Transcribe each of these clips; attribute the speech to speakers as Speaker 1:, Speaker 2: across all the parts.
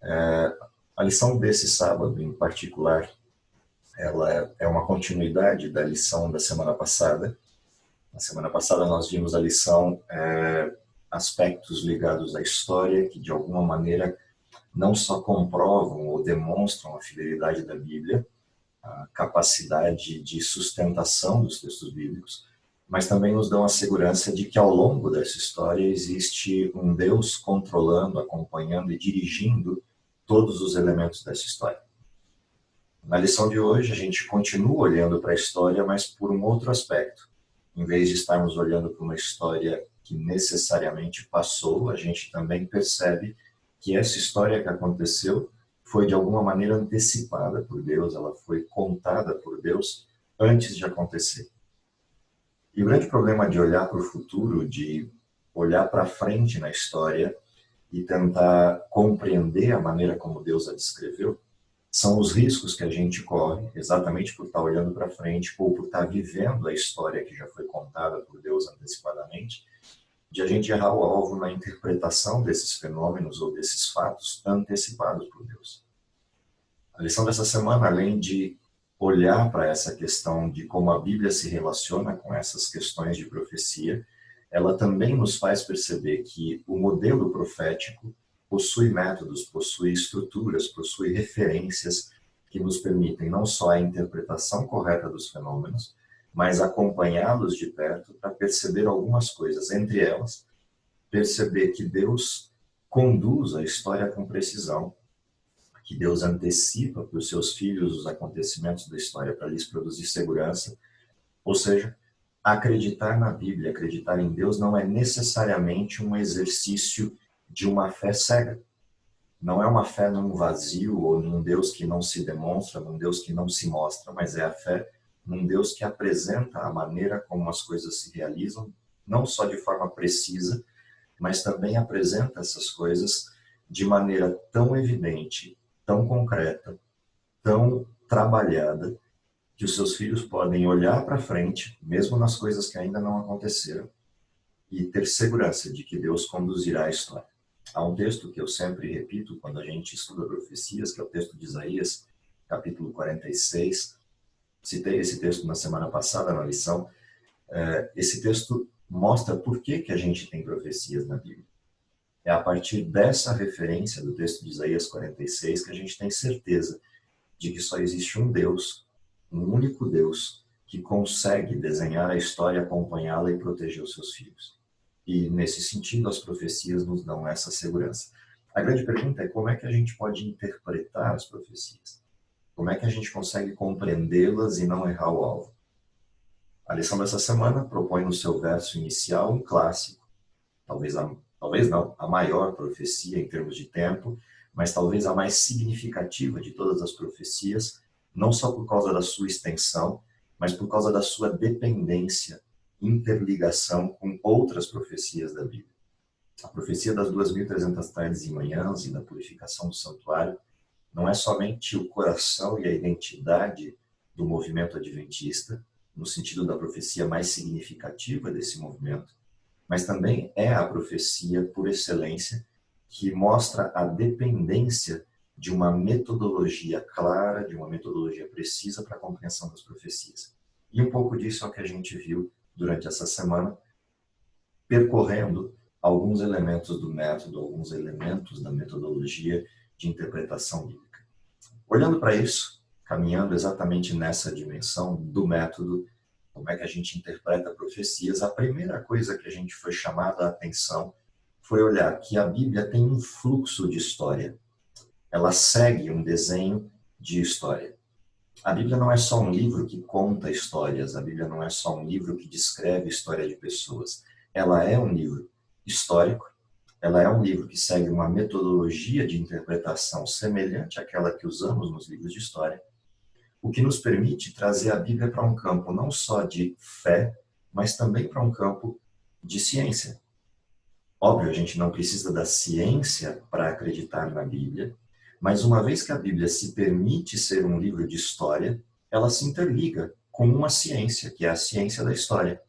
Speaker 1: A lição desse sábado, em particular, ela é uma continuidade da lição da semana passada. Na semana passada nós vimos a lição aspectos ligados à história que, de alguma maneira, não só comprovam ou demonstram a fidelidade da Bíblia, a capacidade de sustentação dos textos bíblicos, mas também nos dão a segurança de que ao longo dessa história existe um Deus controlando, acompanhando e dirigindo todos os elementos dessa história. Na lição de hoje, a gente continua olhando para a história, mas por um outro aspecto. Em vez de estarmos olhando para uma história que necessariamente passou, a gente também percebe que essa história que aconteceu foi de alguma maneira antecipada por Deus, ela foi contada por Deus antes de acontecer. E o grande problema de olhar para o futuro, de olhar para frente na história e tentar compreender a maneira como Deus a descreveu, são os riscos que a gente corre, exatamente por estar olhando para frente ou por estar vivendo a história que já foi contada por Deus antecipadamente, de a gente errar o alvo na interpretação desses fenômenos ou desses fatos antecipados por Deus. A lição dessa semana, além de olhar para essa questão de como a Bíblia se relaciona com essas questões de profecia, ela também nos faz perceber que o modelo profético possui métodos, possui estruturas, possui referências que nos permitem não só a interpretação correta dos fenômenos, mas acompanhá-los de perto para perceber algumas coisas. Entre elas, perceber que Deus conduz a história com precisão, que Deus antecipa para os seus filhos os acontecimentos da história para lhes produzir segurança. Ou seja, acreditar na Bíblia, acreditar em Deus não é necessariamente um exercício de uma fé cega. Não é uma fé num vazio ou num Deus que não se demonstra, num Deus que não se mostra, mas é a fé num Deus que apresenta a maneira como as coisas se realizam, não só de forma precisa, mas também apresenta essas coisas de maneira tão evidente, tão concreta, tão trabalhada, que os seus filhos podem olhar para frente, mesmo nas coisas que ainda não aconteceram, e ter segurança de que Deus conduzirá a história. Há um texto que eu sempre repito quando a gente estuda profecias, que é o texto de Isaías, capítulo 46. Citei esse texto na semana passada na lição. Esse texto mostra por que a gente tem profecias na Bíblia. É a partir dessa referência do texto de Isaías 46 que a gente tem certeza de que só existe um Deus, um único Deus, que consegue desenhar a história, acompanhá-la e proteger os seus filhos. E, nesse sentido, as profecias nos dão essa segurança. A grande pergunta é como é que a gente pode interpretar as profecias? Como é que a gente consegue compreendê-las e não errar o alvo? A lição dessa semana propõe no seu verso inicial um clássico, talvez não, a maior profecia em termos de tempo, mas talvez a mais significativa de todas as profecias, não só por causa da sua extensão, mas por causa da sua dependência, interligação com outras profecias da Bíblia. A profecia das 2.300 tardes e manhãs e da purificação do santuário não é somente o coração e a identidade do movimento adventista, no sentido da profecia mais significativa desse movimento, mas também é a profecia por excelência que mostra a dependência de uma metodologia clara, de uma metodologia precisa para a compreensão das profecias. E um pouco disso é o que a gente viu durante essa semana, percorrendo alguns elementos do método, alguns elementos da metodologia de interpretação bíblica. Olhando para isso, caminhando exatamente nessa dimensão do método, como é que a gente interpreta profecias, a primeira coisa que a gente foi chamada a atenção foi olhar que a Bíblia tem um fluxo de história. Ela segue um desenho de história. A Bíblia não é só um livro que conta histórias, a Bíblia não é só um livro que descreve a história de pessoas. Ela é um livro histórico, ela é um livro que segue uma metodologia de interpretação semelhante àquela que usamos nos livros de história, o que nos permite trazer a Bíblia para um campo não só de fé, mas também para um campo de ciência. Óbvio, a gente não precisa da ciência para acreditar na Bíblia, mas uma vez que a Bíblia se permite ser um livro de história, ela se interliga com uma ciência, que é a ciência da história,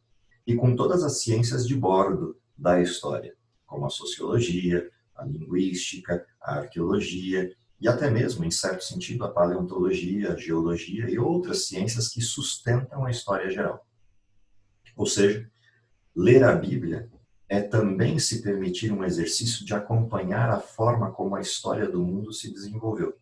Speaker 1: e com todas as ciências de bordo da história, como a sociologia, a linguística, a arqueologia e até mesmo, em certo sentido, a paleontologia, a geologia e outras ciências que sustentam a história geral. Ou seja, ler a Bíblia é também se permitir um exercício de acompanhar a forma como a história do mundo se desenvolveu.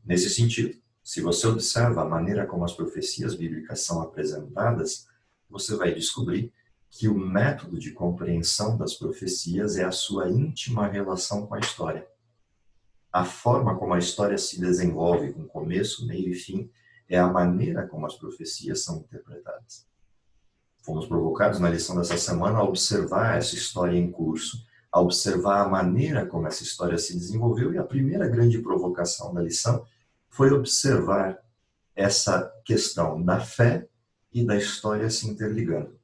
Speaker 1: Nesse sentido, se você observa a maneira como as profecias bíblicas são apresentadas, você vai descobrir que o método de compreensão das profecias é a sua íntima relação com a história. A forma como a história se desenvolve, com começo, meio e fim, é a maneira como as profecias são interpretadas. Fomos provocados na lição dessa semana a observar essa história em curso, a observar a maneira como essa história se desenvolveu, e a primeira grande provocação da lição foi observar essa questão da fé e da história se interligando.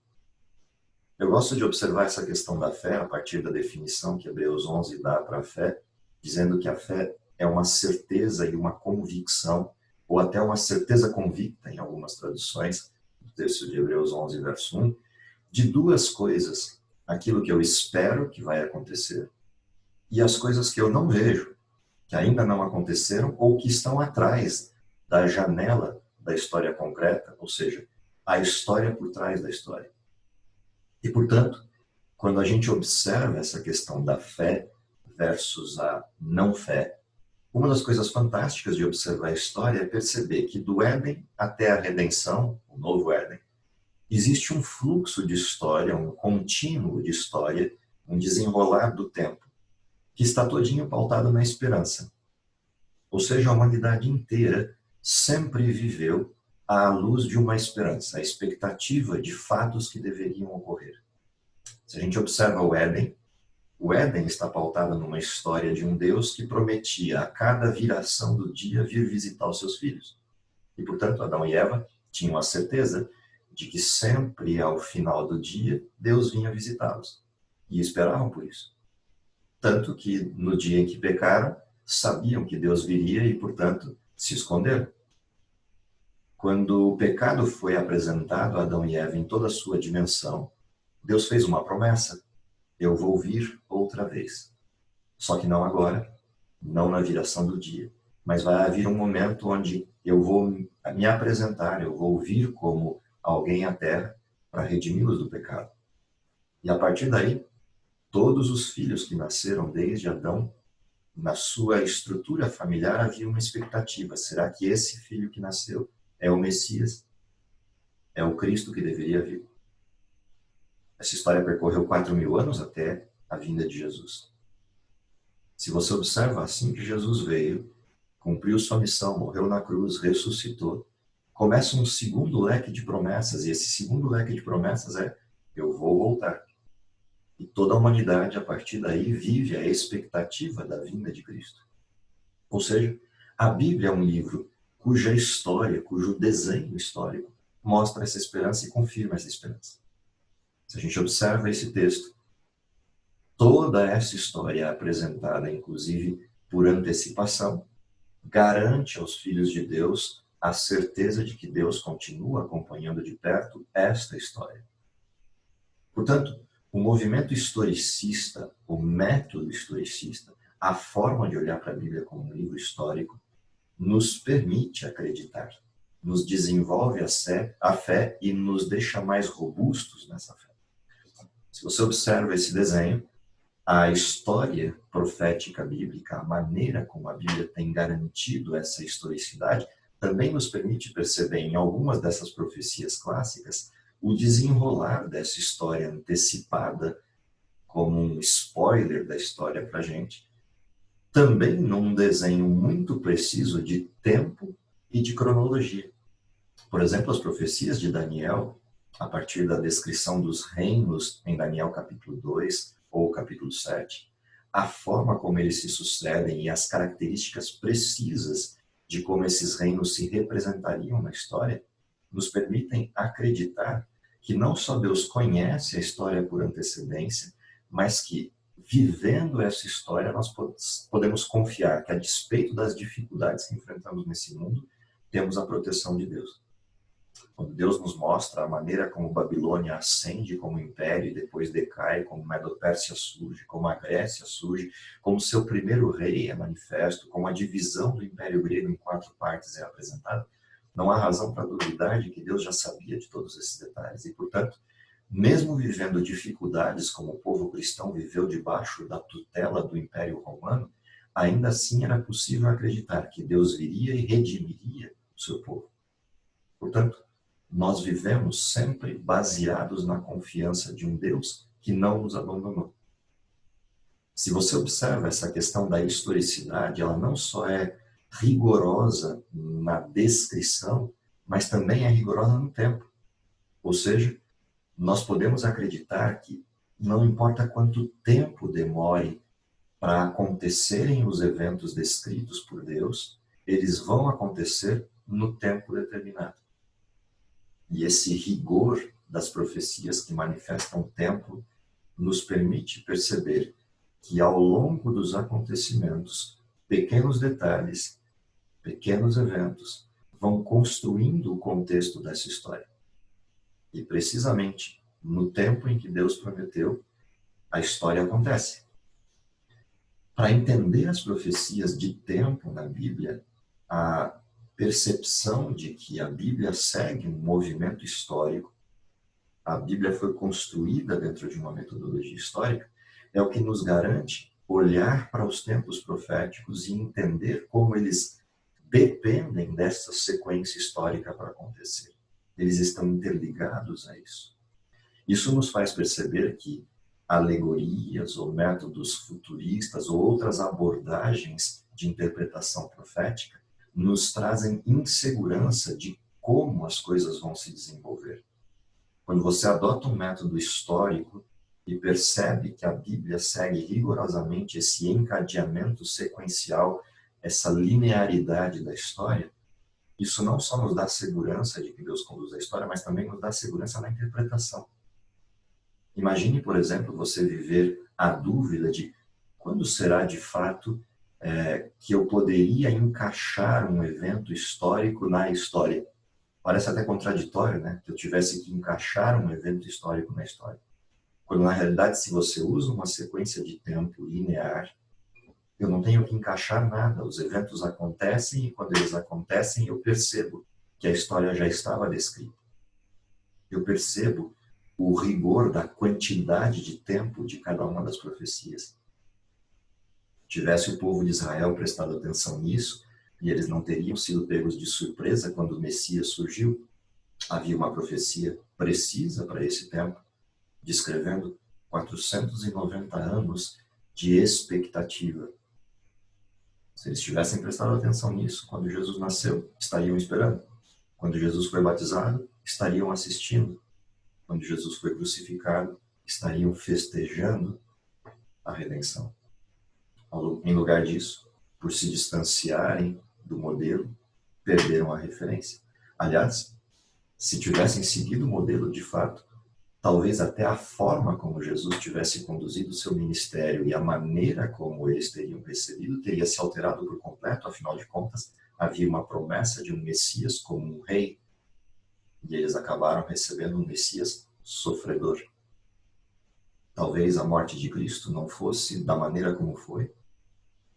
Speaker 1: Eu gosto de observar essa questão da fé a partir da definição que Hebreus 11 dá para a fé, dizendo que a fé é uma certeza e uma convicção, ou até uma certeza convicta, em algumas traduções, do texto de Hebreus 11, verso 1, de duas coisas: aquilo que eu espero que vai acontecer e as coisas que eu não vejo, que ainda não aconteceram ou que estão atrás da janela da história concreta, ou seja, a história por trás da história. E, portanto, quando a gente observa essa questão da fé versus a não fé, uma das coisas fantásticas de observar a história é perceber que do Éden até a redenção, o novo Éden, existe um fluxo de história, um contínuo de história, um desenrolar do tempo, que está todinho pautado na esperança. Ou seja, a humanidade inteira sempre viveu à luz de uma esperança, a expectativa de fatos que deveriam ocorrer. Se a gente observa o Éden está pautado numa história de um Deus que prometia a cada viração do dia vir visitar os seus filhos. E, portanto, Adão e Eva tinham a certeza de que sempre ao final do dia Deus vinha visitá-los. E esperavam por isso. Tanto que no dia em que pecaram, sabiam que Deus viria e, portanto, se esconderam. Quando o pecado foi apresentado a Adão e Eva em toda a sua dimensão, Deus fez uma promessa: eu vou vir outra vez. Só que não agora, não na viração do dia, mas vai haver um momento onde eu vou me apresentar, eu vou vir como alguém à terra para redimi-los do pecado. E a partir daí, todos os filhos que nasceram desde Adão, na sua estrutura familiar havia uma expectativa: será que esse filho que nasceu é o Messias? É o Cristo que deveria vir? Essa história percorreu 4.000 anos até a vinda de Jesus. Se você observa, assim que Jesus veio, cumpriu sua missão, morreu na cruz, ressuscitou, começa um segundo leque de promessas, e esse segundo leque de promessas é: eu vou voltar. E toda a humanidade, a partir daí, vive a expectativa da vinda de Cristo. Ou seja, a Bíblia é um livro cuja história, cujo desenho histórico mostra essa esperança e confirma essa esperança. Se a gente observa esse texto, toda essa história apresentada, inclusive por antecipação, garante aos filhos de Deus a certeza de que Deus continua acompanhando de perto esta história. Portanto, o movimento historicista, o método historicista, a forma de olhar para a Bíblia como um livro histórico, nos permite acreditar, nos desenvolve a fé e nos deixa mais robustos nessa fé. Se você observa esse desenho, a história profética bíblica, a maneira como a Bíblia tem garantido essa historicidade, também nos permite perceber em algumas dessas profecias clássicas o desenrolar dessa história antecipada como um spoiler da história para a gente, também num desenho muito preciso de tempo e de cronologia. Por exemplo, as profecias de Daniel, a partir da descrição dos reinos em Daniel capítulo 2 ou capítulo 7, a forma como eles se sucedem e as características precisas de como esses reinos se representariam na história, nos permitem acreditar que não só Deus conhece a história por antecedência, mas que, vivendo essa história, nós podemos confiar que, a despeito das dificuldades que enfrentamos nesse mundo, temos a proteção de Deus. Quando Deus nos mostra a maneira como Babilônia ascende como império e depois decai, como Medo-Pérsia surge, como a Grécia surge, como seu primeiro rei é manifesto, como a divisão do Império Grego em 4 partes é apresentada, não há razão para duvidar de que Deus já sabia de todos esses detalhes e, portanto, mesmo vivendo dificuldades como o povo cristão viveu debaixo da tutela do Império Romano, ainda assim era possível acreditar que Deus viria e redimiria o seu povo. Portanto, nós vivemos sempre baseados na confiança de um Deus que não nos abandonou. Se você observa essa questão da historicidade, ela não só é rigorosa na descrição, mas também é rigorosa no tempo. Ou seja, nós podemos acreditar que não importa quanto tempo demore para acontecerem os eventos descritos por Deus, eles vão acontecer no tempo determinado. E esse rigor das profecias que manifestam o tempo nos permite perceber que ao longo dos acontecimentos, pequenos detalhes, pequenos eventos vão construindo o contexto dessa história. E precisamente no tempo em que Deus prometeu, a história acontece. Para entender as profecias de tempo na Bíblia, a percepção de que a Bíblia segue um movimento histórico, a Bíblia foi construída dentro de uma metodologia histórica, é o que nos garante olhar para os tempos proféticos e entender como eles dependem dessa sequência histórica para acontecer. Eles estão interligados a isso. Isso nos faz perceber que alegorias ou métodos futuristas ou outras abordagens de interpretação profética nos trazem insegurança de como as coisas vão se desenvolver. Quando você adota um método histórico e percebe que a Bíblia segue rigorosamente esse encadeamento sequencial, essa linearidade da história, isso não só nos dá segurança de que Deus conduz a história, mas também nos dá segurança na interpretação. Imagine, por exemplo, você viver a dúvida de quando será de fato que eu poderia encaixar um evento histórico na história. Parece até contraditório, né? Que eu tivesse que encaixar um evento histórico na história. Quando, na realidade, se você usa uma sequência de tempo linear, eu não tenho que encaixar nada. Os eventos acontecem e, quando eles acontecem, eu percebo que a história já estava descrita. Eu percebo o rigor da quantidade de tempo de cada uma das profecias. Tivesse o povo de Israel prestado atenção nisso, e eles não teriam sido pegos de surpresa quando o Messias surgiu, havia uma profecia precisa para esse tempo, descrevendo 490 anos de expectativa. Se eles tivessem prestado atenção nisso, quando Jesus nasceu, estariam esperando. Quando Jesus foi batizado, estariam assistindo. Quando Jesus foi crucificado, estariam festejando a redenção. Em lugar disso, por se distanciarem do modelo, perderam a referência. Aliás, se tivessem seguido o modelo de fato, talvez até a forma como Jesus tivesse conduzido o seu ministério e a maneira como eles teriam recebido teria se alterado por completo. Afinal de contas, havia uma promessa de um Messias como um rei, e eles acabaram recebendo um Messias sofredor. Talvez a morte de Cristo não fosse da maneira como foi.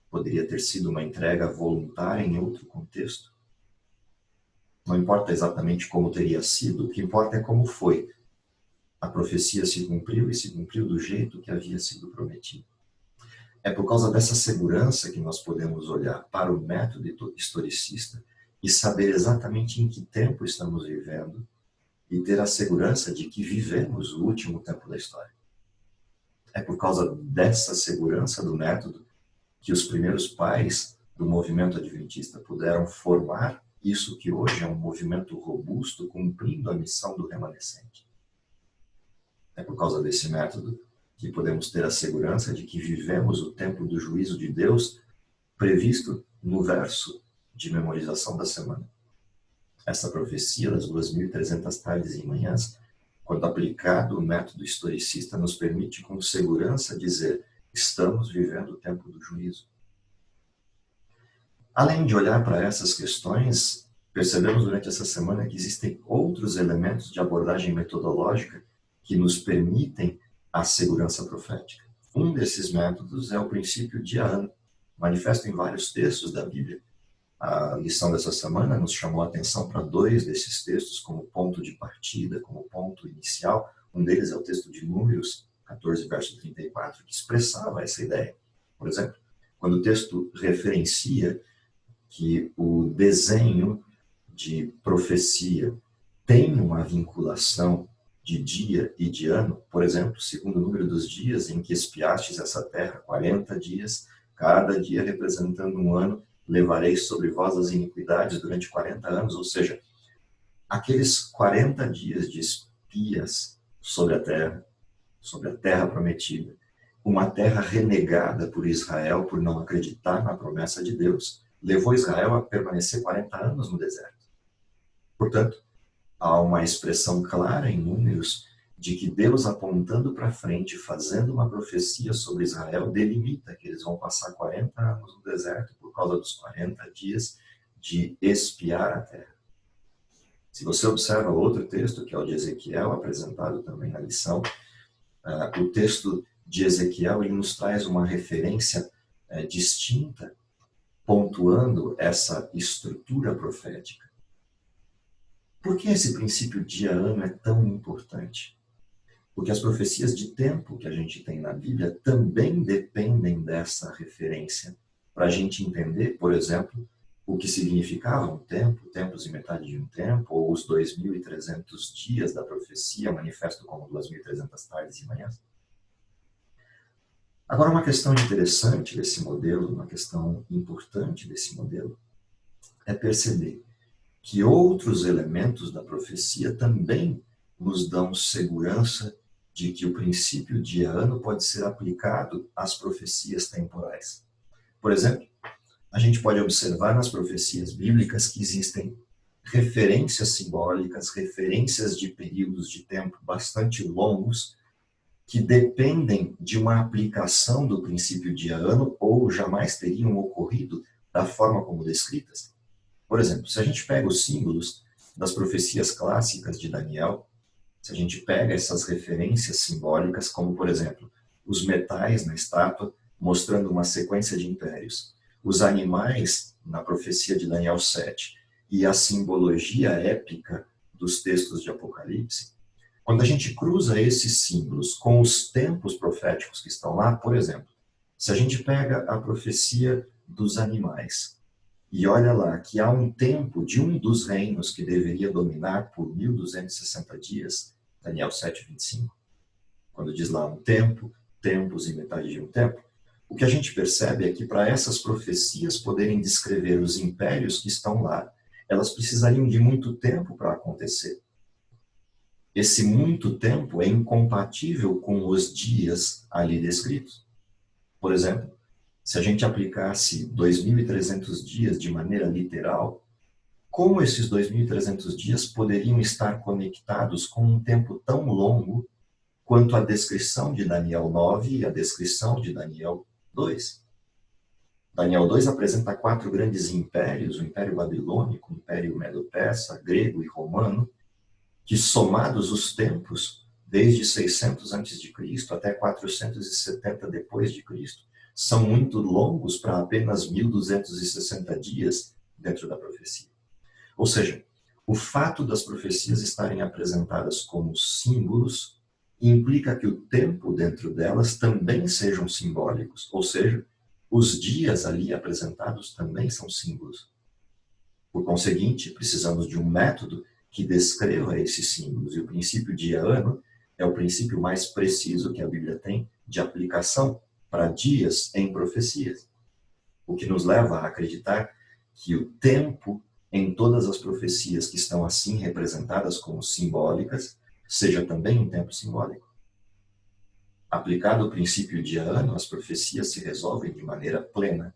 Speaker 1: Poderia ter sido uma entrega voluntária em outro contexto. Não importa exatamente como teria sido, o que importa é como foi. A profecia se cumpriu e se cumpriu do jeito que havia sido prometido. É por causa dessa segurança que nós podemos olhar para o método historicista e saber exatamente em que tempo estamos vivendo e ter a segurança de que vivemos o último tempo da história. É por causa dessa segurança do método que os primeiros pais do movimento adventista puderam formar isso que hoje é um movimento robusto, cumprindo a missão do remanescente. É por causa desse método que podemos ter a segurança de que vivemos o tempo do juízo de Deus previsto no verso de memorização da semana. Essa profecia das 2.300 tardes e manhãs, quando aplicado o método historicista, nos permite com segurança dizer: estamos vivendo o tempo do juízo. Além de olhar para essas questões, percebemos durante essa semana que existem outros elementos de abordagem metodológica que nos permitem a segurança profética. Um desses métodos é o princípio dia ano, manifesto em vários textos da Bíblia. A lição dessa semana nos chamou a atenção para 2 desses textos como ponto de partida, como ponto inicial. Um deles é o texto de Números 14, verso 34, que expressava essa ideia. Por exemplo, quando o texto referencia que o desenho de profecia tem uma vinculação de dia e de ano, por exemplo, segundo o número dos dias em que espiastes essa terra, 40 dias, cada dia representando um ano, levareis sobre vós as iniquidades durante 40 anos, ou seja, aqueles 40 dias de espias sobre a terra prometida, uma terra renegada por Israel por não acreditar na promessa de Deus, levou Israel a permanecer 40 anos no deserto. Portanto, há uma expressão clara em Números de que Deus, apontando para frente, fazendo uma profecia sobre Israel, delimita que eles vão passar 40 anos no deserto por causa dos 40 dias de espiar a terra. Se você observa outro texto, que é o de Ezequiel, apresentado também na lição, o texto de Ezequiel ele nos traz uma referência distinta, pontuando essa estrutura profética. Por que esse princípio dia-ano é tão importante? Porque as profecias de tempo que a gente tem na Bíblia também dependem dessa referência para a gente entender, por exemplo, o que significava um tempo, tempos e metade de um tempo, ou os 2.300 dias da profecia, manifesto como 2.300 tardes e manhãs. Agora, uma questão interessante desse modelo, uma questão importante desse modelo, é perceber que outros elementos da profecia também nos dão segurança de que o princípio dia-ano pode ser aplicado às profecias temporais. Por exemplo, a gente pode observar nas profecias bíblicas que existem referências simbólicas, referências de períodos de tempo bastante longos, que dependem de uma aplicação do princípio dia-ano ou jamais teriam ocorrido da forma como descritas. Por exemplo, se a gente pega os símbolos das profecias clássicas de Daniel, se a gente pega essas referências simbólicas, como, por exemplo, os metais na estátua, mostrando uma sequência de impérios, os animais na profecia de Daniel 7 e a simbologia épica dos textos de Apocalipse, quando a gente cruza esses símbolos com os tempos proféticos que estão lá, por exemplo, se a gente pega a profecia dos animais, e olha lá que há um tempo de um dos reinos que deveria dominar por 1.260 dias, Daniel 7:25, quando diz lá um tempo, tempos e metade de um tempo, o que a gente percebe é que para essas profecias poderem descrever os impérios que estão lá, elas precisariam de muito tempo para acontecer. Esse muito tempo é incompatível com os dias ali descritos. Por exemplo, se a gente aplicasse 2.300 dias de maneira literal, como esses 2.300 dias poderiam estar conectados com um tempo tão longo quanto a descrição de Daniel 9 e a descrição de Daniel 2? Daniel 2 apresenta 4 grandes impérios, o Império Babilônico, o Império Medo-Persa, grego e romano, que somados os tempos, desde 600 a.C. até 470 depois de Cristo, são muito longos para apenas 1.260 dias dentro da profecia. Ou seja, o fato das profecias estarem apresentadas como símbolos implica que o tempo dentro delas também sejam simbólicos, ou seja, os dias ali apresentados também são símbolos. Por conseguinte, precisamos de um método que descreva esses símbolos, e o princípio dia-ano é o princípio mais preciso que a Bíblia tem de aplicação para dias em profecias, o que nos leva a acreditar que o tempo em todas as profecias que estão assim representadas como simbólicas, seja também um tempo simbólico. Aplicado o princípio dia-ano, as profecias se resolvem de maneira plena.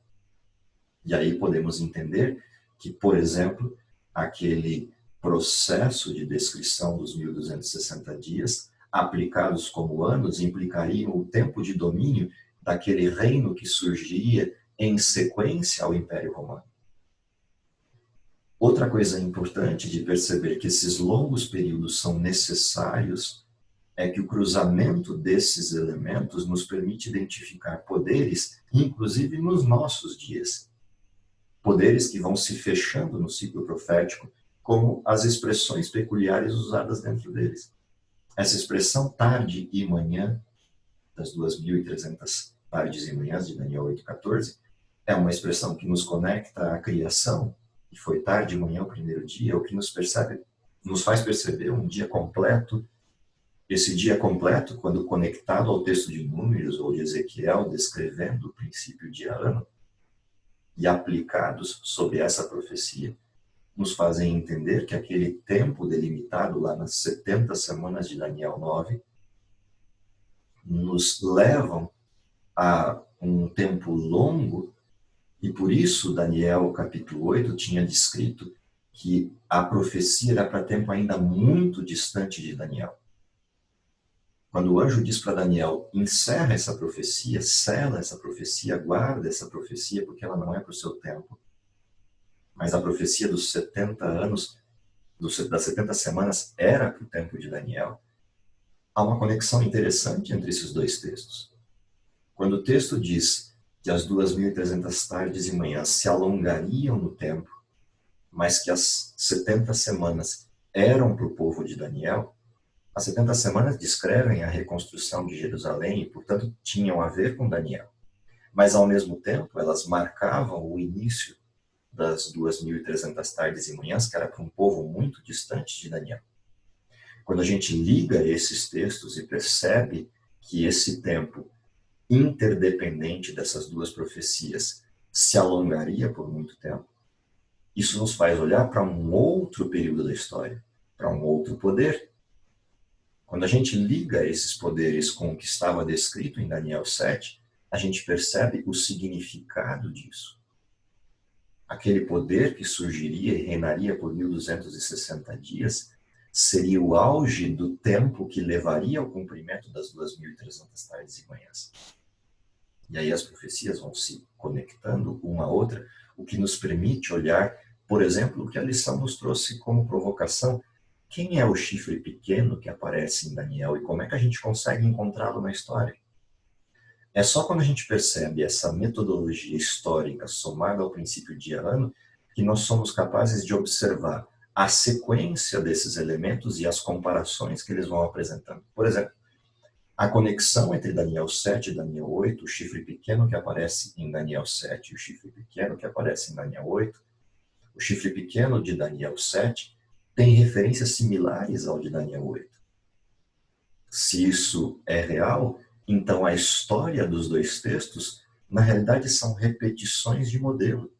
Speaker 1: E aí podemos entender que, por exemplo, aquele processo de descrição dos 1.260 dias, aplicados como anos, implicariam o tempo de domínio daquele reino que surgiria em sequência ao Império Romano. Outra coisa importante de perceber que esses longos períodos são necessários é que o cruzamento desses elementos nos permite identificar poderes, inclusive nos nossos dias. Poderes que vão se fechando no ciclo profético, como as expressões peculiares usadas dentro deles. Essa expressão tarde e manhã, das 2.300 tardes e manhãs de Daniel 8,14, é uma expressão que nos conecta à criação, que foi tarde e manhã o primeiro dia, o que nos faz perceber um dia completo. Esse dia completo, quando conectado ao texto de Números ou de Ezequiel, descrevendo o princípio de ano, e aplicados sobre essa profecia, nos fazem entender que aquele tempo delimitado lá nas 70 semanas de Daniel 9 nos levam a um tempo longo, e por isso Daniel capítulo 8 tinha descrito que a profecia era para tempo ainda muito distante de Daniel. Quando o anjo diz para Daniel, encerra essa profecia, sela essa profecia, guarda essa profecia, porque ela não é para o seu tempo. Mas a profecia dos 70 anos, das 70 semanas, era para o tempo de Daniel. Há uma conexão interessante entre esses dois textos. Quando o texto diz que as 2.300 tardes e manhãs se alongariam no tempo, mas que as 70 semanas eram para o povo de Daniel, as 70 semanas descrevem a reconstrução de Jerusalém e, portanto, tinham a ver com Daniel. Mas, ao mesmo tempo, elas marcavam o início das 2.300 tardes e manhãs, que era para um povo muito distante de Daniel. Quando a gente liga esses textos e percebe que esse tempo interdependente dessas duas profecias se alongaria por muito tempo, isso nos faz olhar para um outro período da história, para um outro poder. Quando a gente liga esses poderes com o que estava descrito em Daniel 7, a gente percebe o significado disso. Aquele poder que surgiria e reinaria por 1.260 dias seria o auge do tempo que levaria ao cumprimento das 2.300 tardes e manhãs. E aí as profecias vão se conectando uma a outra, o que nos permite olhar, por exemplo, o que a lição nos trouxe como provocação. Quem é o chifre pequeno que aparece em Daniel e como é que a gente consegue encontrá-lo na história? É só quando a gente percebe essa metodologia histórica somada ao princípio de ano que nós somos capazes de observar a sequência desses elementos e as comparações que eles vão apresentando. Por exemplo, a conexão entre Daniel 7 e Daniel 8, o chifre pequeno que aparece em Daniel 7 e o chifre pequeno que aparece em Daniel 8, o chifre pequeno de Daniel 7 tem referências similares ao de Daniel 8. Se isso é real, então a história dos dois textos, na realidade, são repetições de modelo.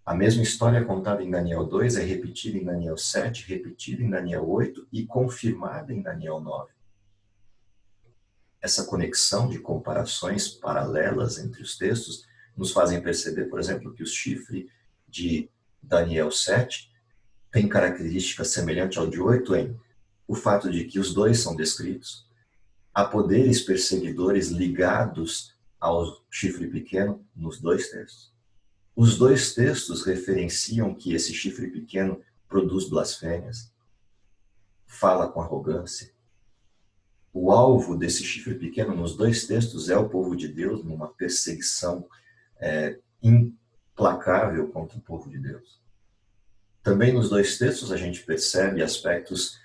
Speaker 1: A mesma história contada em Daniel 2 é repetida em Daniel 7, repetida em Daniel 8 e confirmada em Daniel 9. Essa conexão de comparações paralelas entre os textos nos fazem perceber, por exemplo, que o chifre de Daniel 7 tem características semelhantes ao de 8 em o fato de que os dois são descritos, há poderes perseguidores ligados ao chifre pequeno nos dois textos. Os dois textos referenciam que esse chifre pequeno produz blasfêmias, fala com arrogância. O alvo desse chifre pequeno nos dois textos é o povo de Deus numa perseguição implacável contra o povo de Deus. Também nos dois textos a gente percebe aspectos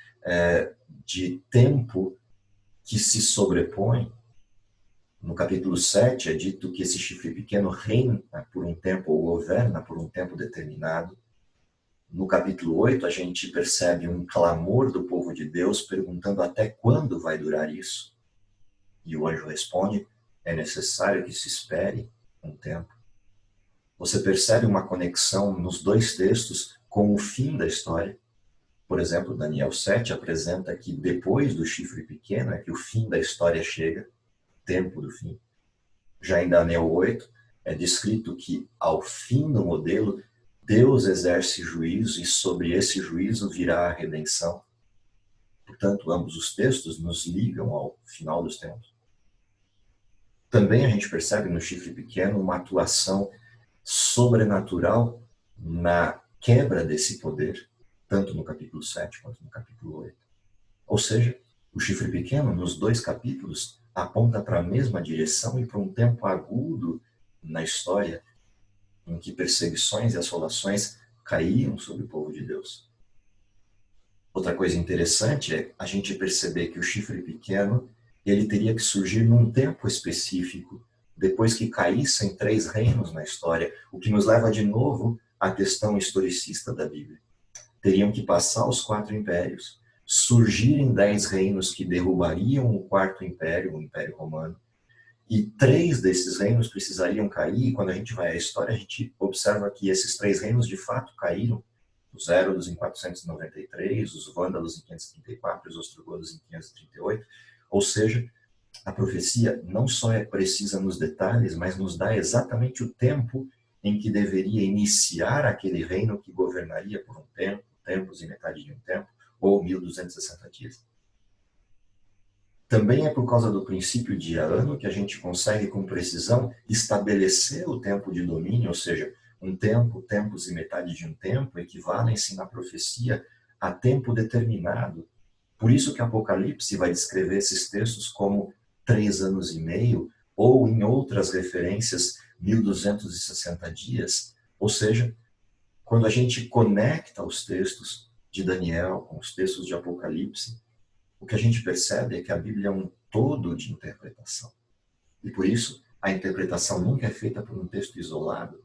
Speaker 1: de tempo que se sobrepõem. No capítulo 7 é dito que esse chifre pequeno reina por um tempo ou governa por um tempo determinado. No capítulo 8 a gente percebe um clamor do povo de Deus perguntando até quando vai durar isso. E o anjo responde, é necessário que se espere um tempo. Você percebe uma conexão nos dois textos com o fim da história. Por exemplo, Daniel 7 apresenta que depois do chifre pequeno é que o fim da história chega, tempo do fim. Já em Daniel 8 é descrito que ao fim do modelo, Deus exerce juízo e sobre esse juízo virá a redenção. Portanto, ambos os textos nos ligam ao final dos tempos. Também a gente percebe no chifre pequeno uma atuação sobrenatural na quebra desse poder, tanto no capítulo 7 quanto no capítulo 8. Ou seja, o chifre pequeno, nos 2 capítulos, aponta para a mesma direção e para um tempo agudo na história em que perseguições e assolações caíam sobre o povo de Deus. Outra coisa interessante é a gente perceber que o chifre pequeno ele teria que surgir num tempo específico, depois que caíssem 3 reinos na história, o que nos leva de novo à questão historicista da Bíblia. Teriam que passar os 4 impérios, surgirem 10 reinos que derrubariam o 4º império, o Império Romano, e 3 desses reinos precisariam cair, e quando a gente vai à história, a gente observa que esses 3 reinos de fato caíram, os Hérodos em 493, os Vândalos em 534 e os Ostrogodos em 538, ou seja, a profecia não só é precisa nos detalhes, mas nos dá exatamente o tempo em que deveria iniciar aquele reino que governaria por um tempo, tempos e metade de um tempo, ou 1260 dias. Também é por causa do princípio dia-ano que a gente consegue com precisão estabelecer o tempo de domínio, ou seja, um tempo, tempos e metade de um tempo equivalem-se na profecia a tempo determinado. Por isso que Apocalipse vai descrever esses textos como 3 anos e meio, ou em outras referências, 1260 dias. Ou seja, quando a gente conecta os textos de Daniel com os textos de Apocalipse, o que a gente percebe é que a Bíblia é um todo de interpretação. E por isso, a interpretação nunca é feita por um texto isolado.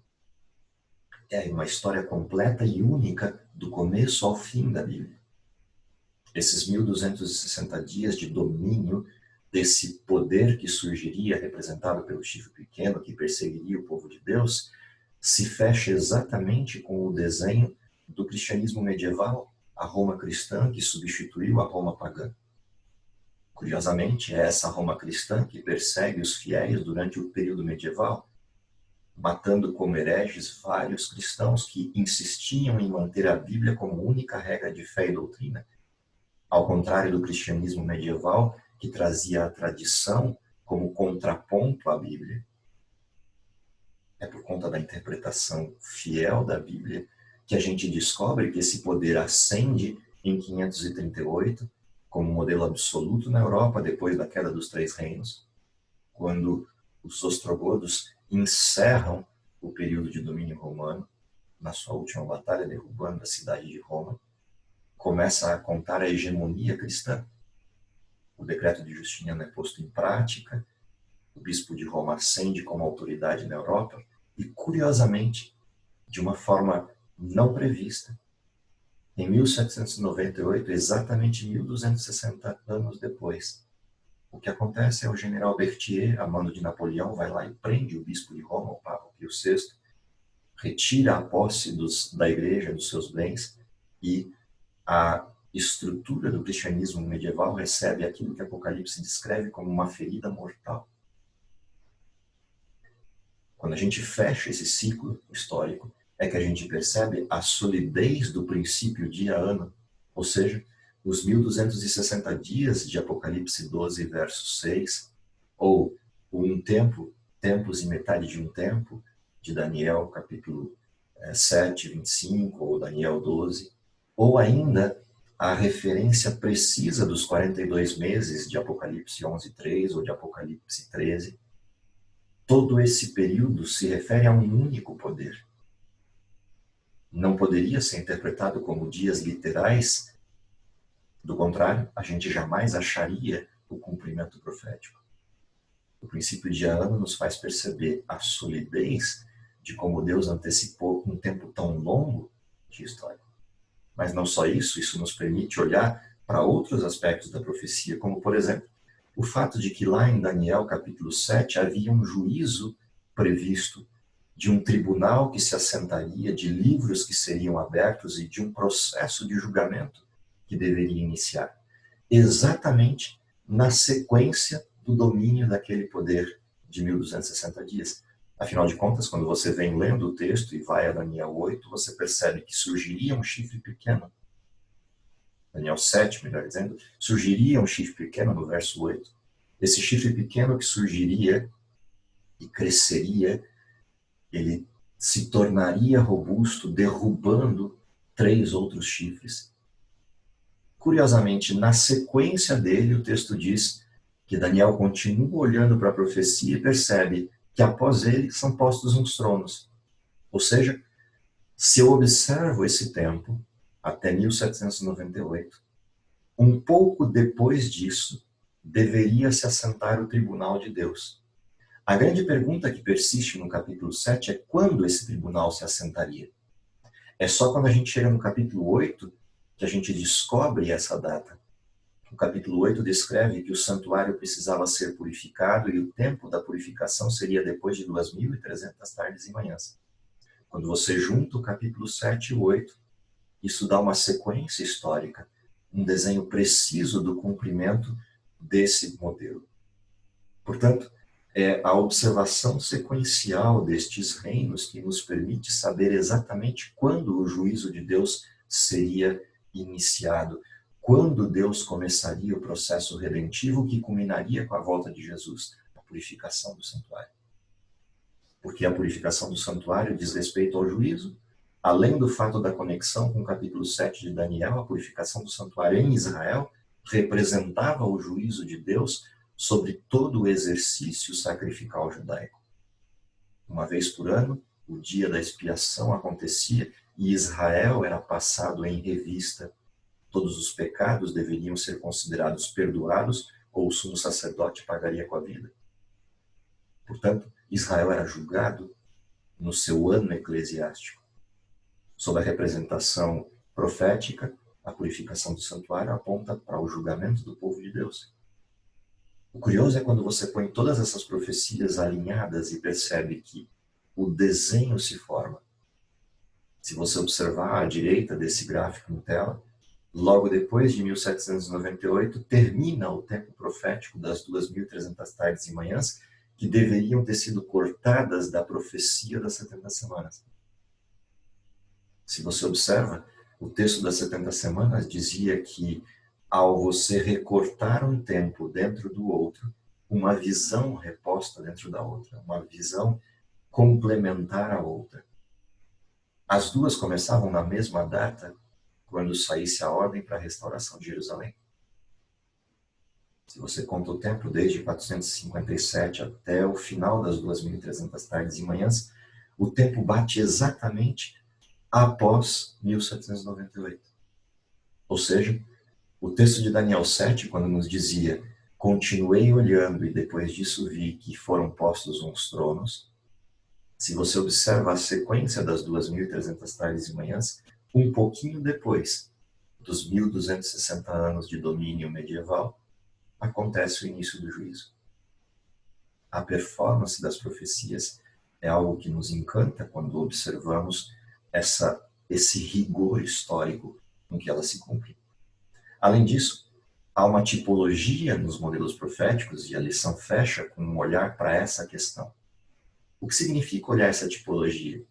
Speaker 1: É uma história completa e única do começo ao fim da Bíblia. Esses 1260 dias de domínio desse poder que surgiria representado pelo chifre pequeno que perseguiria o povo de Deus, se fecha exatamente com o desenho do cristianismo medieval, a Roma cristã que substituiu a Roma pagã. Curiosamente, é essa Roma cristã que persegue os fiéis durante o período medieval, matando como hereges vários cristãos que insistiam em manter a Bíblia como única regra de fé e doutrina, ao contrário do cristianismo medieval, que trazia a tradição como contraponto à Bíblia. É por conta da interpretação fiel da Bíblia que a gente descobre que esse poder ascende em 538 como modelo absoluto na Europa depois da queda dos 3 reinos, quando os ostrogodos encerram o período de domínio romano na sua última batalha, derrubando a cidade de Roma, começa a contar a hegemonia cristã. O decreto de Justiniano é posto em prática, o bispo de Roma ascende como autoridade na Europa e, curiosamente, de uma forma não prevista, em 1798, exatamente 1260 anos depois, o que acontece é o general Berthier, a mando de Napoleão, vai lá e prende o bispo de Roma, o Papa Pio VI, retira a posse da igreja, dos seus bens, e a estrutura do cristianismo medieval recebe aquilo que Apocalipse descreve como uma ferida mortal. Quando a gente fecha esse ciclo histórico, é que a gente percebe a solidez do princípio dia-ano, ou seja, os 1260 dias de Apocalipse 12, verso 6, ou um tempo, tempos e metade de um tempo, de Daniel, capítulo 7, 25, ou Daniel 12, ou ainda a referência precisa dos 42 meses de Apocalipse 11, 3, ou de Apocalipse 13, todo esse período se refere a um único poder. Não poderia ser interpretado como dias literais, do contrário, a gente jamais acharia o cumprimento profético. O princípio de ano nos faz perceber a solidez de como Deus antecipou um tempo tão longo de história. Mas não só isso, isso nos permite olhar para outros aspectos da profecia, como, por exemplo, o fato de que lá em Daniel, capítulo 7, havia um juízo previsto de um tribunal que se assentaria, de livros que seriam abertos e de um processo de julgamento que deveria iniciar, exatamente na sequência do domínio daquele poder de 1260 dias. Afinal de contas, quando você vem lendo o texto e vai a Daniel 8, você percebe que surgiria um chifre pequeno. Daniel 7, melhor dizendo, surgiria um chifre pequeno no verso 8. Esse chifre pequeno que surgiria e cresceria, ele se tornaria robusto, derrubando 3 outros chifres. Curiosamente, na sequência dele, o texto diz que Daniel continua olhando para a profecia e percebe que após ele são postos uns tronos. Ou seja, se eu observo esse tempo, até 1798, um pouco depois disso, deveria se assentar o tribunal de Deus. A grande pergunta que persiste no capítulo 7 é quando esse tribunal se assentaria. É só quando a gente chega no capítulo 8 que a gente descobre essa data. O capítulo 8 descreve que o santuário precisava ser purificado e o tempo da purificação seria depois de 2.300 tardes e manhãs. Quando você junta o capítulo 7 e o 8, isso dá uma sequência histórica, um desenho preciso do cumprimento desse modelo. Portanto, é a observação sequencial destes reinos que nos permite saber exatamente quando o juízo de Deus seria iniciado, quando Deus começaria o processo redentivo que culminaria com a volta de Jesus, a purificação do santuário. Porque a purificação do santuário diz respeito ao juízo, além do fato da conexão com o capítulo 7 de Daniel, a purificação do santuário em Israel representava o juízo de Deus sobre todo o exercício sacrificial judaico. Uma vez por ano, o dia da expiação acontecia e Israel era passado em revista. Todos os pecados deveriam ser considerados perdoados ou o sumo sacerdote pagaria com a vida. Portanto, Israel era julgado no seu ano eclesiástico. Sob a representação profética, a purificação do santuário aponta para o julgamento do povo de Deus. O curioso é quando você põe todas essas profecias alinhadas e percebe que o desenho se forma. Se você observar à direita desse gráfico em tela, logo depois de 1798, termina o tempo profético das 2.300 tardes e manhãs, que deveriam ter sido cortadas da profecia das 70 semanas. Se você observa, o texto das 70 semanas dizia que, ao você recortar um tempo dentro do outro, uma visão reposta dentro da outra, uma visão complementar à outra. As duas começavam na mesma data, quando saísse a ordem para a restauração de Jerusalém. Se você conta o tempo desde 457 até o final das 2.300 tardes e manhãs, o tempo bate exatamente após 1798. Ou seja, o texto de Daniel 7, quando nos dizia: continuei olhando e depois disso vi que foram postos uns tronos, se você observa a sequência das 2.300 tardes e manhãs, um pouquinho depois dos 1.260 anos de domínio medieval, acontece o início do juízo. A performance das profecias é algo que nos encanta quando observamos esse rigor histórico com que elas se cumprem. Além disso, há uma tipologia nos modelos proféticos, e a lição fecha com um olhar para essa questão. O que significa olhar essa tipologia?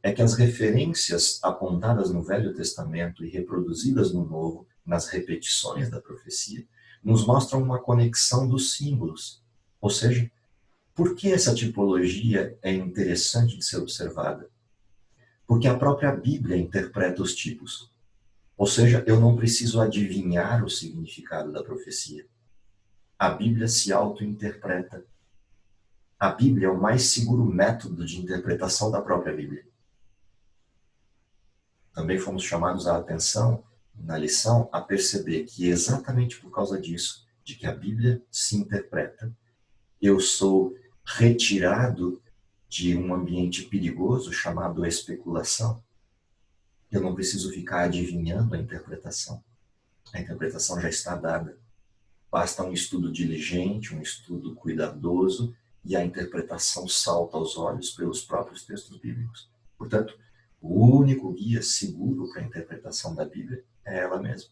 Speaker 1: É que as referências apontadas no Velho Testamento e reproduzidas no Novo, nas repetições da profecia, nos mostram uma conexão dos símbolos. Ou seja, por que essa tipologia é interessante de ser observada? Porque a própria Bíblia interpreta os tipos. Ou seja, eu não preciso adivinhar o significado da profecia. A Bíblia se auto-interpreta. A Bíblia é o mais seguro método de interpretação da própria Bíblia. Também fomos chamados a atenção, na lição, a perceber que exatamente por causa disso, de que a Bíblia se interpreta, eu sou retirado de um ambiente perigoso chamado especulação. Eu não preciso ficar adivinhando a interpretação. A interpretação já está dada. Basta um estudo diligente, um estudo cuidadoso, e a interpretação salta aos olhos pelos próprios textos bíblicos. Portanto, o único guia seguro para a interpretação da Bíblia é ela mesma.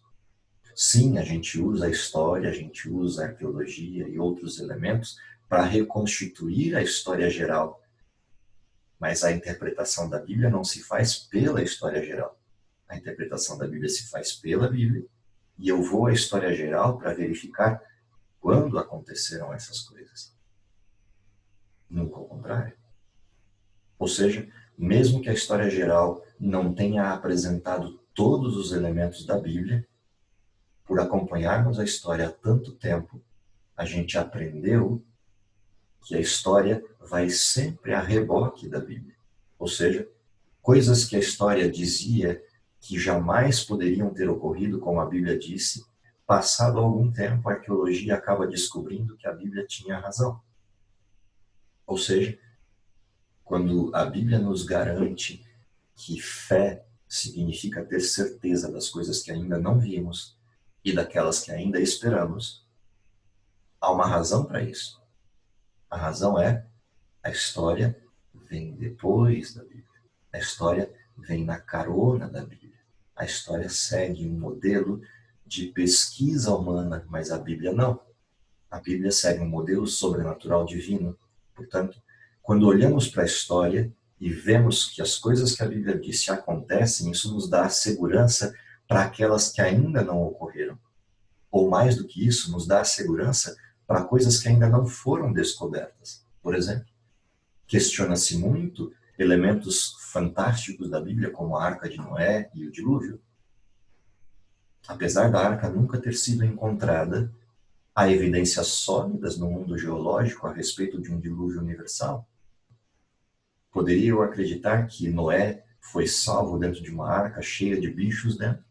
Speaker 1: Sim, a gente usa a história, a gente usa a arqueologia e outros elementos para reconstituir a história geral. Mas a interpretação da Bíblia não se faz pela história geral. A interpretação da Bíblia se faz pela Bíblia, e eu vou à história geral para verificar quando aconteceram essas coisas. Nunca ao contrário. Ou seja, mesmo que a história geral não tenha apresentado todos os elementos da Bíblia, por acompanharmos a história há tanto tempo, a gente aprendeu que a história vai sempre a reboque da Bíblia. Ou seja, coisas que a história dizia que jamais poderiam ter ocorrido, como a Bíblia disse, passado algum tempo, a arqueologia acaba descobrindo que a Bíblia tinha razão. Ou seja, quando a Bíblia nos garante que fé significa ter certeza das coisas que ainda não vimos e daquelas que ainda esperamos, há uma razão para isso. A razão é: a história vem depois da Bíblia. A história vem na carona da Bíblia. A história segue um modelo de pesquisa humana, mas a Bíblia não. A Bíblia segue um modelo sobrenatural divino. Portanto, quando olhamos para a história e vemos que as coisas que a Bíblia disse acontecem, isso nos dá segurança para aquelas que ainda não ocorreram. Ou mais do que isso, nos dá segurança para coisas que ainda não foram descobertas. Por exemplo, questiona-se muito elementos fantásticos da Bíblia, como a Arca de Noé e o dilúvio. Apesar da arca nunca ter sido encontrada, há evidências sólidas no mundo geológico a respeito de um dilúvio universal. Poderia eu acreditar que Noé foi salvo dentro de uma arca cheia de bichos dentro?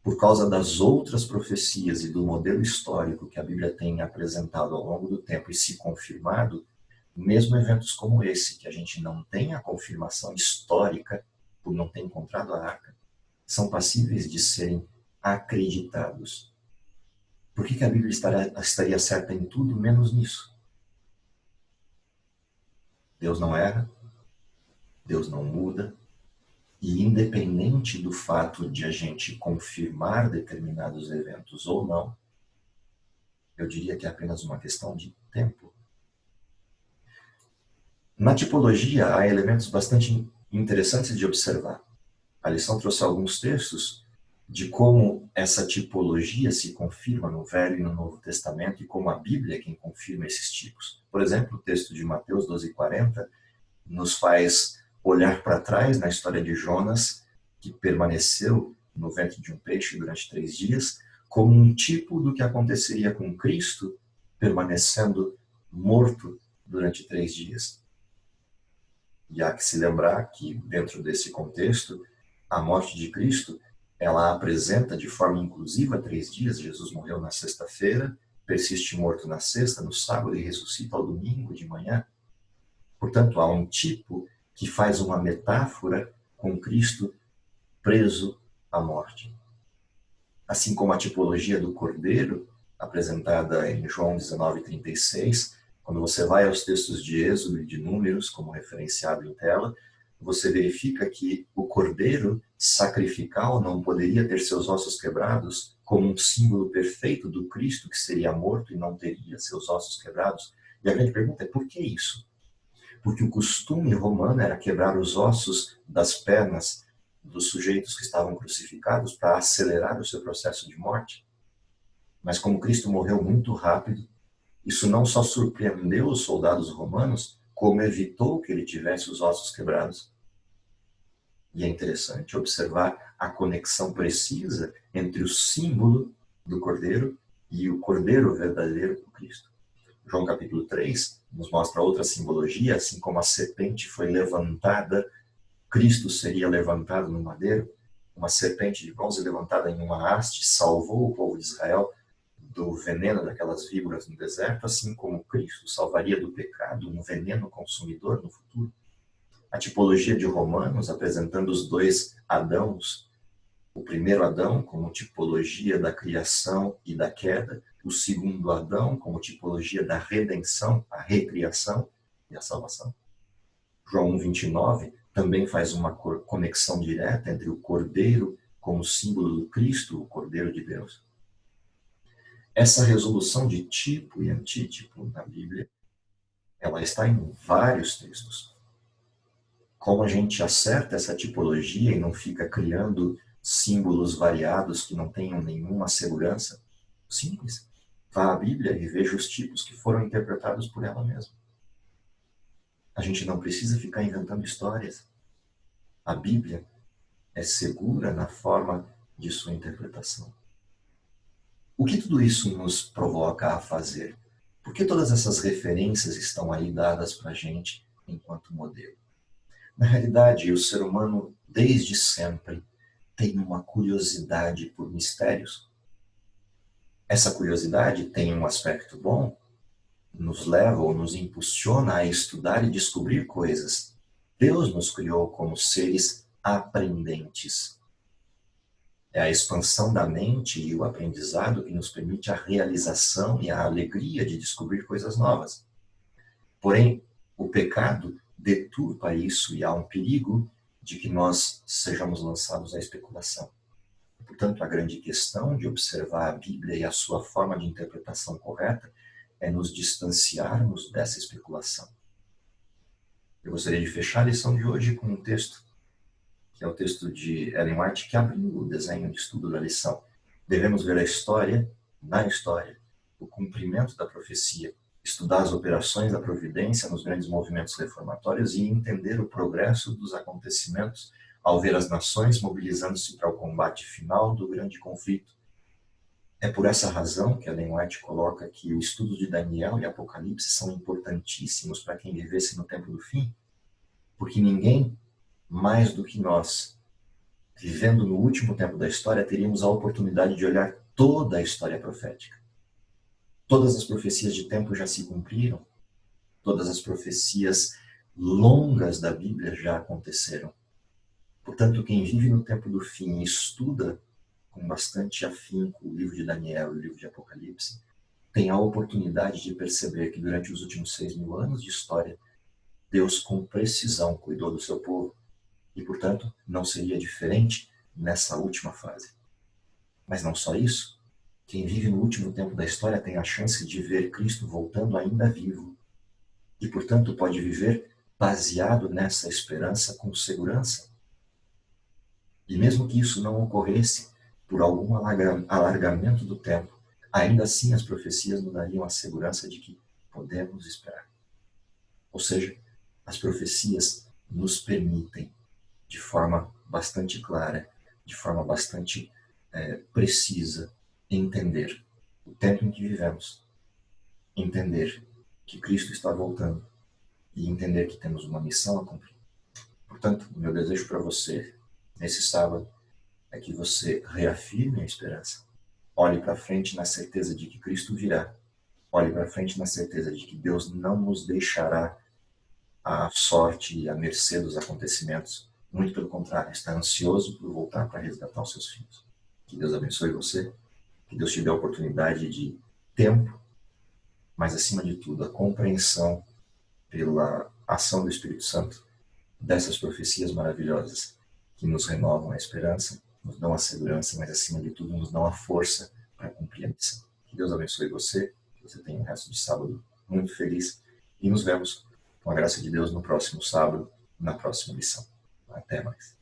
Speaker 1: Por causa das outras profecias e do modelo histórico que a Bíblia tem apresentado ao longo do tempo e se confirmado, mesmo eventos como esse, que a gente não tem a confirmação histórica por não ter encontrado a arca, são passíveis de serem acreditados. Por que a Bíblia estaria certa em tudo menos nisso? Deus não erra, Deus não muda, e independente do fato de a gente confirmar determinados eventos ou não, eu diria que é apenas uma questão de tempo. Na tipologia, há elementos bastante interessantes de observar. A lição trouxe alguns textos de como essa tipologia se confirma no Velho e no Novo Testamento e como a Bíblia é quem confirma esses tipos. Por exemplo, o texto de Mateus 12:40 nos faz olhar para trás na história de Jonas, que permaneceu no ventre de um peixe durante 3 dias, como um tipo do que aconteceria com Cristo permanecendo morto durante 3 dias. E há que se lembrar que, dentro desse contexto, a morte de Cristo, ela apresenta de forma inclusiva 3 dias. Jesus morreu na sexta-feira, persiste morto na sexta, no sábado e ressuscita ao domingo de manhã. Portanto, há um tipo que faz uma metáfora com Cristo preso à morte. Assim como a tipologia do cordeiro, apresentada em João 19:36, quando você vai aos textos de Êxodo e de Números, como referenciado em tela, você verifica que o cordeiro sacrificial não poderia ter seus ossos quebrados, como um símbolo perfeito do Cristo que seria morto e não teria seus ossos quebrados. E a grande pergunta é: por que isso? Porque o costume romano era quebrar os ossos das pernas dos sujeitos que estavam crucificados para acelerar o seu processo de morte. Mas como Cristo morreu muito rápido, isso não só surpreendeu os soldados romanos, como evitou que ele tivesse os ossos quebrados. E é interessante observar a conexão precisa entre o símbolo do cordeiro e o cordeiro verdadeiro do Cristo. João capítulo 3 nos mostra outra simbologia, assim como a serpente foi levantada, Cristo seria levantado no madeiro, uma serpente de bronze levantada em uma haste salvou o povo de Israel do veneno daquelas víboras no deserto, assim como Cristo salvaria do pecado um veneno consumidor no futuro. A tipologia de Romanos, apresentando os 2 Adãos, o primeiro Adão como tipologia da criação e da queda, o segundo Adão como tipologia da redenção, a recriação e a salvação. João 1:29 também faz uma conexão direta entre o cordeiro como símbolo do Cristo, o cordeiro de Deus. Essa resolução de tipo e antítipo na Bíblia, ela está em vários textos. Como a gente acerta essa tipologia e não fica criando símbolos variados que não tenham nenhuma segurança? Simples. Vá à Bíblia e veja os tipos que foram interpretados por ela mesma. A gente não precisa ficar inventando histórias. A Bíblia é segura na forma de sua interpretação. O que tudo isso nos provoca a fazer? Por que todas essas referências estão aí dadas para a gente enquanto modelo? Na realidade, o ser humano, desde sempre, tem uma curiosidade por mistérios. Essa curiosidade tem um aspecto bom, nos leva ou nos impulsiona a estudar e descobrir coisas. Deus nos criou como seres aprendentes. É a expansão da mente e o aprendizado que nos permite a realização e a alegria de descobrir coisas novas. Porém, o pecado deturpa isso e há um perigo de que nós sejamos lançados à especulação. Portanto, a grande questão de observar a Bíblia e a sua forma de interpretação correta é nos distanciarmos dessa especulação. Eu gostaria de fechar a lição de hoje com um texto, que é o texto de Ellen White, que abriu o desenho de estudo da lição. Devemos ver a história, na história, o cumprimento da profecia, estudar as operações da providência nos grandes movimentos reformatórios e entender o progresso dos acontecimentos ao ver as nações mobilizando-se para o combate final do grande conflito. É por essa razão que Ellen White coloca que o estudo de Daniel e Apocalipse são importantíssimos para quem vivesse no tempo do fim, porque ninguém mais do que nós, vivendo no último tempo da história, teríamos a oportunidade de olhar toda a história profética. Todas as profecias de tempo já se cumpriram, todas as profecias longas da Bíblia já aconteceram. Portanto, quem vive no tempo do fim e estuda com bastante afinco o livro de Daniel e o livro de Apocalipse, tem a oportunidade de perceber que durante os últimos 6.000 anos de história, Deus com precisão cuidou do seu povo e, portanto, não seria diferente nessa última fase. Mas não só isso, quem vive no último tempo da história tem a chance de ver Cristo voltando ainda vivo e, portanto, pode viver baseado nessa esperança com segurança. E mesmo que isso não ocorresse por algum alargamento do tempo, ainda assim as profecias nos dariam a segurança de que podemos esperar. Ou seja, as profecias nos permitem, de forma bastante clara, de forma bastante precisa, entender o tempo em que vivemos, entender que Cristo está voltando e entender que temos uma missão a cumprir. Portanto, o meu desejo para você, nesse sábado, é que você reafirme a esperança. Olhe para frente na certeza de que Cristo virá. Olhe para frente na certeza de que Deus não nos deixará à sorte e à mercê dos acontecimentos. Muito pelo contrário, está ansioso por voltar para resgatar os seus filhos. Que Deus abençoe você, que Deus te dê a oportunidade de tempo, mas acima de tudo, a compreensão pela ação do Espírito Santo dessas profecias maravilhosas que nos renovam a esperança, nos dão a segurança, mas acima de tudo nos dão a força para cumprir a missão. Que Deus abençoe você, que você tenha um resto de sábado muito feliz e nos vemos com a graça de Deus no próximo sábado, na próxima lição. Até mais.